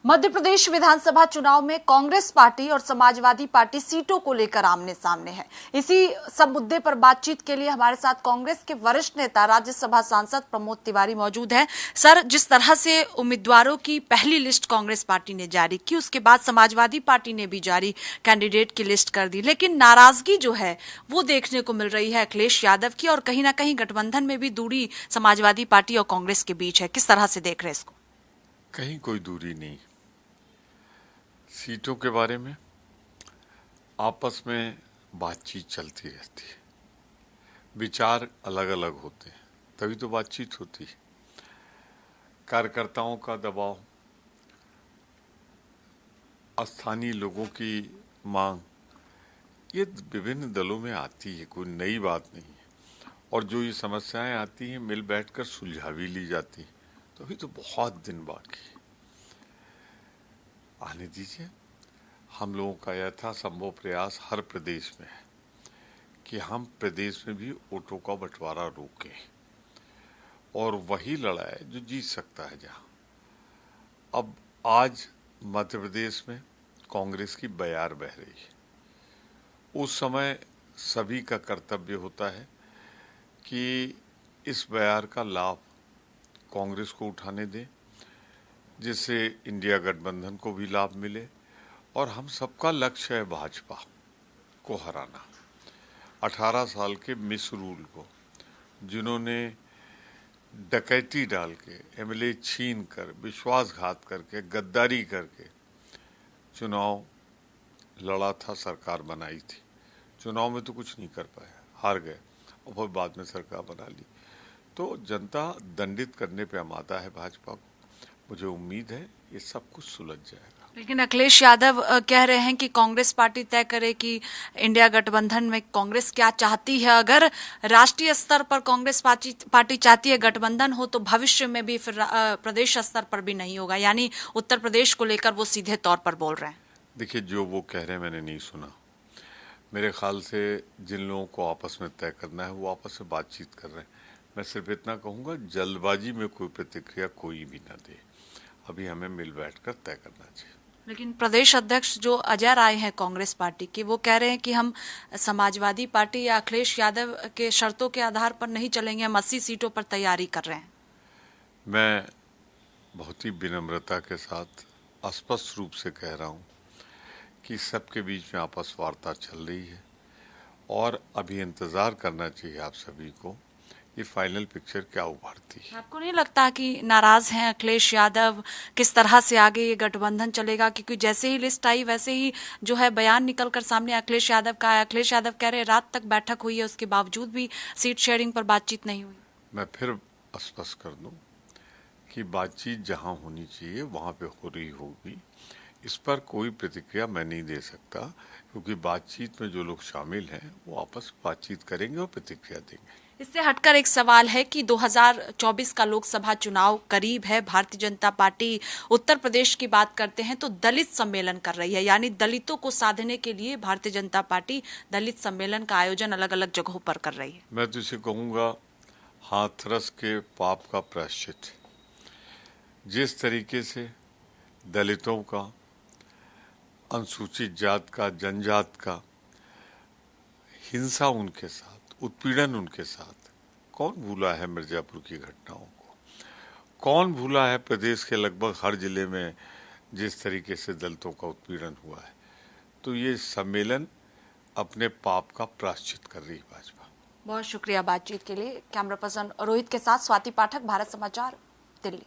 मध्य प्रदेश विधानसभा चुनाव में कांग्रेस पार्टी और समाजवादी पार्टी सीटों को लेकर आमने सामने है। इसी सब मुद्दे पर बातचीत के लिए हमारे साथ कांग्रेस के वरिष्ठ नेता राज्यसभा सांसद प्रमोद तिवारी मौजूद हैं। सर, जिस तरह से उम्मीदवारों की पहली लिस्ट कांग्रेस पार्टी ने जारी की, उसके बाद समाजवादी पार्टी ने भी जारी कैंडिडेट की लिस्ट कर दी, लेकिन नाराजगी जो है वो देखने को मिल रही है अखिलेश यादव की, और कहीं ना कहीं गठबंधन में भी दूरी समाजवादी पार्टी और कांग्रेस के बीच है। किस तरह से देख रहे हैं इसको? कहीं कोई दूरी नहीं। सीटों के बारे में आपस में बातचीत चलती रहती है, विचार अलग अलग होते हैं, तभी तो बातचीत होती है। कार्यकर्ताओं का दबाव, स्थानीय लोगों की मांग, ये विभिन्न दलों में आती है, कोई नई बात नहीं है। और जो ये समस्याएं आती हैं मिल बैठकर सुलझा भी ली जाती है। तो अभी तो बहुत दिन बाकी है, आने दीजिए। हम लोगों का यथासंभव प्रयास हर प्रदेश में है कि हम प्रदेश में भी वोटों का बंटवारा रोकें और वही लड़ाई जो जीत सकता है। जहां अब आज मध्य प्रदेश में कांग्रेस की बयार बह रही है, उस समय सभी का कर्तव्य होता है कि इस बयार का लाभ कांग्रेस को उठाने दें, जिससे इंडिया गठबंधन को भी लाभ मिले। और हम सबका लक्ष्य है भाजपा को हराना। 18 साल के मिस रूल को, जिन्होंने डकैती डाल के, एमएलए छीन कर, विश्वासघात करके, गद्दारी करके चुनाव लड़ा था, सरकार बनाई थी। चुनाव में तो कुछ नहीं कर पाए, हार गए और फिर बाद में सरकार बना ली। तो जनता दंडित करने पे आमादा है भाजपा को। मुझे उम्मीद है ये सब कुछ सुलझ जाएगा। लेकिन अखिलेश यादव कह रहे हैं कि कांग्रेस पार्टी तय करे कि इंडिया गठबंधन में कांग्रेस क्या चाहती है। अगर राष्ट्रीय स्तर पर कांग्रेस पार्टी चाहती है गठबंधन हो, तो भविष्य में भी फिर प्रदेश स्तर पर भी नहीं होगा। यानी उत्तर प्रदेश को लेकर वो सीधे तौर पर बोल रहे हैं। देखिए, जो वो कह रहे हैं मैंने नहीं सुना। मेरे ख्याल से जिन लोगों को आपस में तय करना है वो आपस में बातचीत कर रहे हैं। मैं सिर्फ इतना कहूँगा, जल्दबाजी में कोई प्रतिक्रिया कोई भी ना दे। अभी हमें मिल बैठकर तय करना चाहिए। लेकिन प्रदेश अध्यक्ष जो अजय राय हैं कांग्रेस पार्टी के, वो कह रहे हैं कि हम समाजवादी पार्टी या अखिलेश यादव के शर्तों के आधार पर नहीं चलेंगे, हम 80 सीटों पर तैयारी कर रहे हैं। मैं बहुत ही विनम्रता के साथ स्पष्ट रूप से कह रहा हूँ कि सबके बीच में आपस वार्ता चल रही है और अभी इंतजार करना चाहिए आप सभी को ये फाइनल पिक्चर क्या उभरती है। आपको नहीं लगता कि नाराज हैं अखिलेश यादव? किस तरह से आगे ये गठबंधन चलेगा? क्योंकि जैसे ही लिस्ट आई वैसे ही जो है बयान निकलकर सामने अखिलेश यादव का आया। अखिलेश यादव कह रहे रात तक बैठक हुई है, उसके बावजूद भी सीट शेयरिंग पर बातचीत नहीं हुई। मैं फिर स्पष्ट कर दूं कि बातचीत जहां होनी चाहिए वहां पे हो रही होगी। इस पर कोई प्रतिक्रिया मैं नहीं दे सकता, क्योंकि बातचीत में जो लोग शामिल हैं वो आपस बातचीत करेंगे और प्रतिक्रिया देंगे। इससे हटकर एक सवाल है कि 2024 का लोकसभा चुनाव करीब है। भारतीय जनता पार्टी उत्तर प्रदेश की बात करते हैं तो दलित सम्मेलन कर रही है, यानी दलितों को साधने के लिए भारतीय जनता पार्टी दलित सम्मेलन का आयोजन अलग अलग जगहों पर कर रही है। मैं तो इसे कहूँगा हाथरस के पाप का प्रायश्चित। जिस तरीके से दलितों का, अनुसूचित जात का, जनजात का हिंसा उनके साथ, उत्पीड़न उनके साथ, कौन भूला है मिर्जापुर की घटनाओं को? कौन भूला है प्रदेश के लगभग हर जिले में जिस तरीके से दलितों का उत्पीड़न हुआ है? तो ये सम्मेलन अपने पाप का प्रायश्चित कर रही भाजपा। बहुत शुक्रिया बातचीत के लिए। कैमरा पर्सन रोहित के साथ स्वाति पाठक, भारत समाचार, दिल्ली।